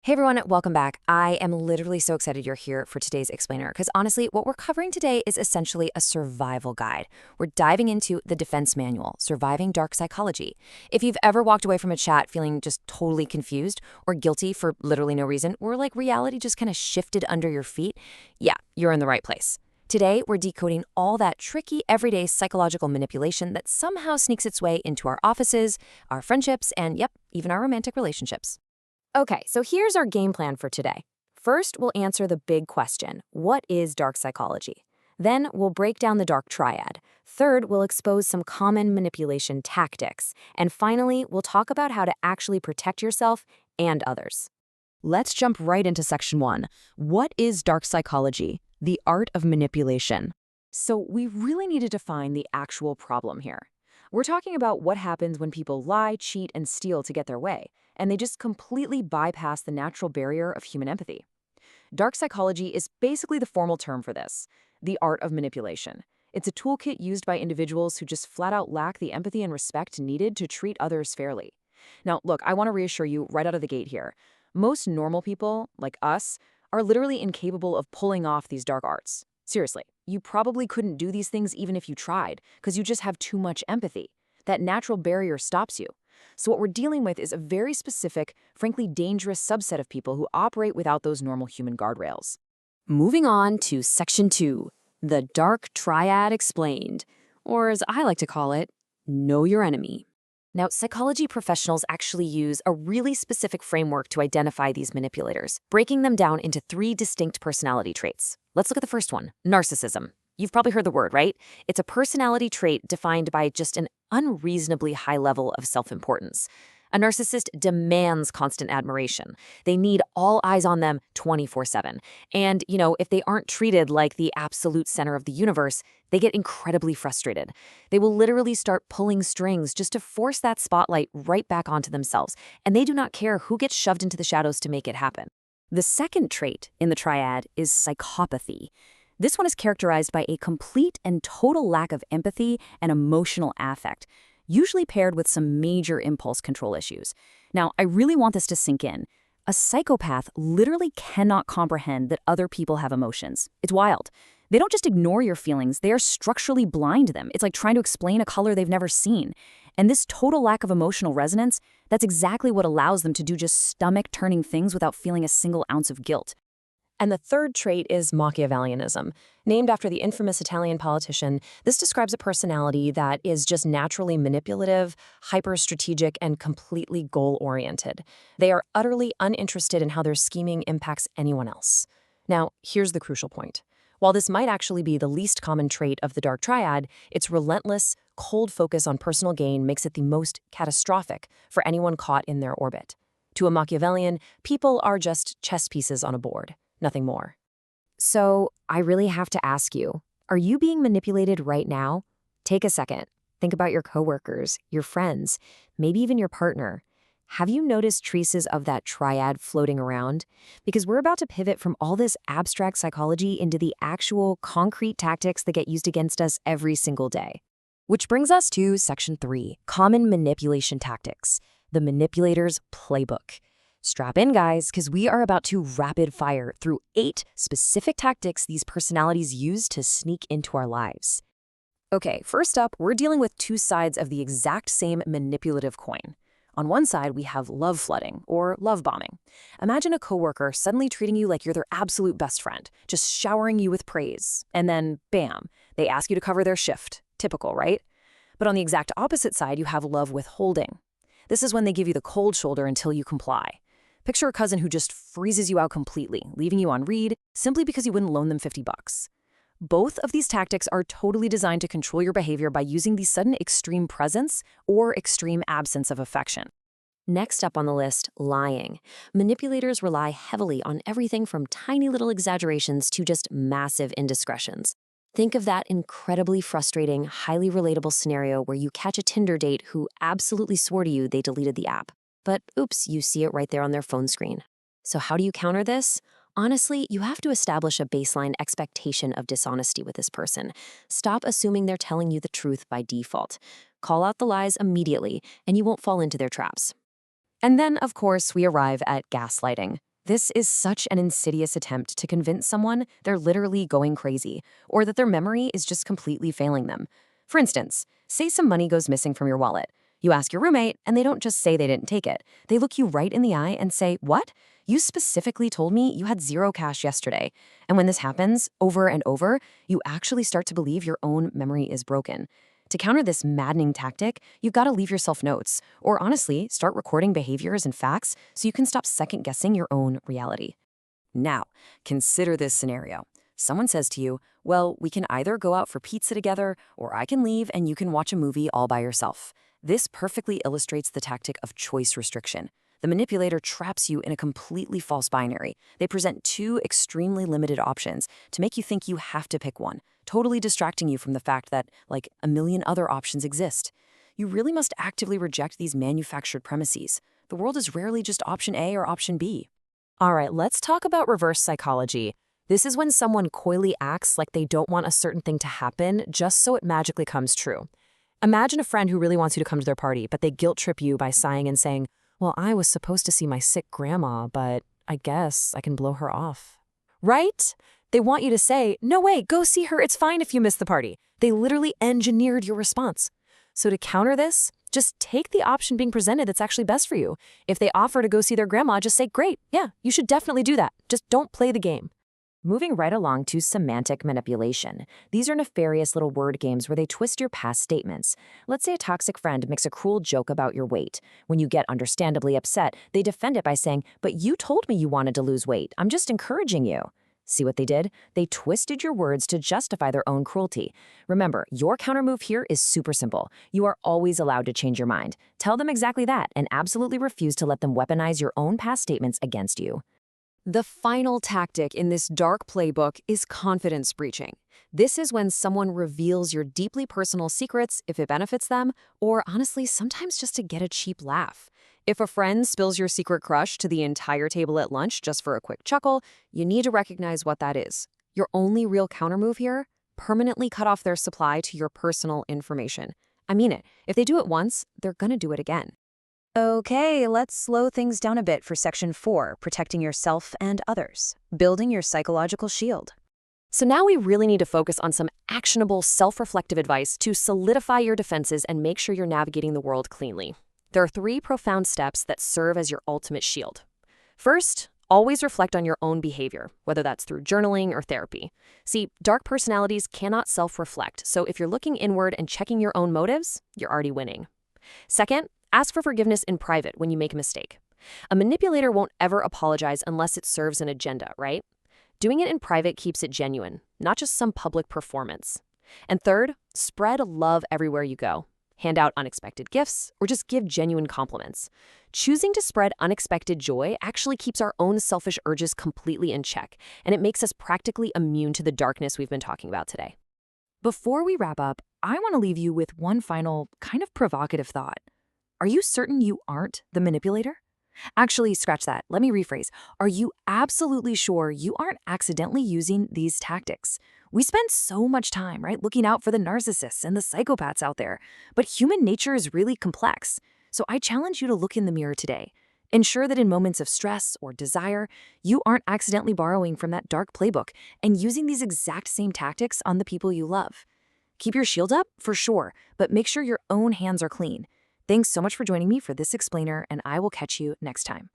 Hey everyone, welcome back. I am literally so excited you're here for today's explainer because honestly, what we're covering today is essentially a survival guide. We're diving into the defense manual, Surviving Dark Psychology. If you've ever walked away from a chat feeling just totally confused or guilty for literally no reason, or like reality just kind of shifted under your feet, yeah, you're in the right place. Today, we're decoding all that tricky, everyday psychological manipulation that somehow sneaks its way into our offices, our friendships, and yep, even our romantic relationships. Okay, so here's our game plan for today. First, we'll answer the big question, what is dark psychology? Then we'll break down the dark triad. Third, we'll expose some common manipulation tactics. And finally, we'll talk about how to actually protect yourself and others. Let's jump right into section 1. What is dark psychology? The art of manipulation. So we really need to define the actual problem here. We're talking about what happens when people lie, cheat, and steal to get their way, and they just completely bypass the natural barrier of human empathy. Dark psychology is basically the formal term for this, the art of manipulation. It's a toolkit used by individuals who just flat out lack the empathy and respect needed to treat others fairly. Now, look, I want to reassure you right out of the gate here. Most normal people, like us, are literally incapable of pulling off these dark arts. Seriously, you probably couldn't do these things even if you tried, because you just have too much empathy. That natural barrier stops you. So what we're dealing with is a very specific, frankly dangerous subset of people who operate without those normal human guardrails. Moving on to section 2, the dark triad explained, or as I like to call it, know your enemy. Now, psychology professionals actually use a really specific framework to identify these manipulators, breaking them down into 3 distinct personality traits. Let's look at the first one, narcissism. You've probably heard the word, right? It's a personality trait defined by just an unreasonably high level of self-importance. A narcissist demands constant admiration. They need all eyes on them 24/7. And, if they aren't treated like the absolute center of the universe, they get incredibly frustrated. They will literally start pulling strings just to force that spotlight right back onto themselves, and they do not care who gets shoved into the shadows to make it happen. The second trait in the triad is psychopathy. This one is characterized by a complete and total lack of empathy and emotional affect, usually paired with some major impulse control issues. Now, I really want this to sink in. A psychopath literally cannot comprehend that other people have emotions. It's wild. They don't just ignore your feelings, they are structurally blind to them. It's like trying to explain a color they've never seen. And this total lack of emotional resonance, that's exactly what allows them to do just stomach-turning things without feeling a single ounce of guilt. And the third trait is Machiavellianism. Named after the infamous Italian politician, this describes a personality that is just naturally manipulative, hyper-strategic, and completely goal-oriented. They are utterly uninterested in how their scheming impacts anyone else. Now, here's the crucial point. While this might actually be the least common trait of the dark triad, its relentless, cold focus on personal gain makes it the most catastrophic for anyone caught in their orbit. To a Machiavellian, people are just chess pieces on a board. Nothing more. So, I really have to ask you, are you being manipulated right now? Take a second. Think about your coworkers, your friends, maybe even your partner. Have you noticed traces of that triad floating around? Because we're about to pivot from all this abstract psychology into the actual concrete tactics that get used against us every single day. Which brings us to section 3, common manipulation tactics, the manipulator's playbook. Strap in, guys, because we are about to rapid fire through 8 specific tactics these personalities use to sneak into our lives. Okay, first up, we're dealing with 2 sides of the exact same manipulative coin. On one side, we have love flooding, or love bombing. Imagine a coworker suddenly treating you like you're their absolute best friend, just showering you with praise. And then, bam, they ask you to cover their shift. Typical, right? But on the exact opposite side, you have love withholding. This is when they give you the cold shoulder until you comply. Picture a cousin who just freezes you out completely, leaving you on read simply because you wouldn't loan them $50. Both of these tactics are totally designed to control your behavior by using the sudden extreme presence or extreme absence of affection. Next up on the list, lying. Manipulators rely heavily on everything from tiny little exaggerations to just massive indiscretions. Think of that incredibly frustrating, highly relatable scenario where you catch a Tinder date who absolutely swore to you they deleted the app. But oops, you see it right there on their phone screen. So how do you counter this? Honestly, you have to establish a baseline expectation of dishonesty with this person. Stop assuming they're telling you the truth by default. Call out the lies immediately, and you won't fall into their traps. And then, of course, we arrive at gaslighting. This is such an insidious attempt to convince someone they're literally going crazy, or that their memory is just completely failing them. For instance, say some money goes missing from your wallet. You ask your roommate, and they don't just say they didn't take it. They look you right in the eye and say, "What? You specifically told me you had zero cash yesterday." And when this happens over and over, you actually start to believe your own memory is broken. To counter this maddening tactic, you've got to leave yourself notes, or honestly, start recording behaviors and facts so you can stop second-guessing your own reality. Now, consider this scenario. Someone says to you, "Well, we can either go out for pizza together, or I can leave and you can watch a movie all by yourself." This perfectly illustrates the tactic of choice restriction. The manipulator traps you in a completely false binary. They present two extremely limited options to make you think you have to pick one, totally distracting you from the fact that, like, a million other options exist. You really must actively reject these manufactured premises. The world is rarely just option A or option B. All right, let's talk about reverse psychology. This is when someone coyly acts like they don't want a certain thing to happen just so it magically comes true. Imagine a friend who really wants you to come to their party, but they guilt trip you by sighing and saying, "Well, I was supposed to see my sick grandma, but I guess I can blow her off." Right? They want you to say, "No way, go see her, it's fine if you miss the party." They literally engineered your response. So to counter this, just take the option being presented that's actually best for you. If they offer to go see their grandma, just say, "Great, yeah, you should definitely do that. Just don't play the game." Moving right along to semantic manipulation. These are nefarious little word games where they twist your past statements. Let's say a toxic friend makes a cruel joke about your weight. When you get understandably upset, they defend it by saying, "But you told me you wanted to lose weight. I'm just encouraging you." See what they did? They twisted your words to justify their own cruelty. Remember, your countermove here is super simple. You are always allowed to change your mind. Tell them exactly that and absolutely refuse to let them weaponize your own past statements against you. The final tactic in this dark playbook is confidence breaching. This is when someone reveals your deeply personal secrets if it benefits them, or honestly, sometimes just to get a cheap laugh. If a friend spills your secret crush to the entire table at lunch just for a quick chuckle, you need to recognize what that is. Your only real countermove here? Permanently cut off their supply to your personal information. I mean it. If they do it once, they're gonna do it again. Okay, let's slow things down a bit for Section 4, protecting yourself and others, building your psychological shield. So now we really need to focus on some actionable, self-reflective advice to solidify your defenses and make sure you're navigating the world cleanly. There are 3 profound steps that serve as your ultimate shield. First, always reflect on your own behavior, whether that's through journaling or therapy. See, dark personalities cannot self-reflect, so if you're looking inward and checking your own motives, you're already winning. Second, ask for forgiveness in private when you make a mistake. A manipulator won't ever apologize unless it serves an agenda, right? Doing it in private keeps it genuine, not just some public performance. And third, spread love everywhere you go. Hand out unexpected gifts, or just give genuine compliments. Choosing to spread unexpected joy actually keeps our own selfish urges completely in check, and it makes us practically immune to the darkness we've been talking about today. Before we wrap up, I want to leave you with one final, kind of provocative thought. Are you certain you aren't the manipulator? Actually, scratch that. Let me rephrase. Are you absolutely sure you aren't accidentally using these tactics? We spend so much time, right, looking out for the narcissists and the psychopaths out there. But human nature is really complex. So I challenge you to look in the mirror today. Ensure that in moments of stress or desire, you aren't accidentally borrowing from that dark playbook and using these exact same tactics on the people you love. Keep your shield up, for sure, but make sure your own hands are clean. Thanks so much for joining me for this explainer, and I will catch you next time.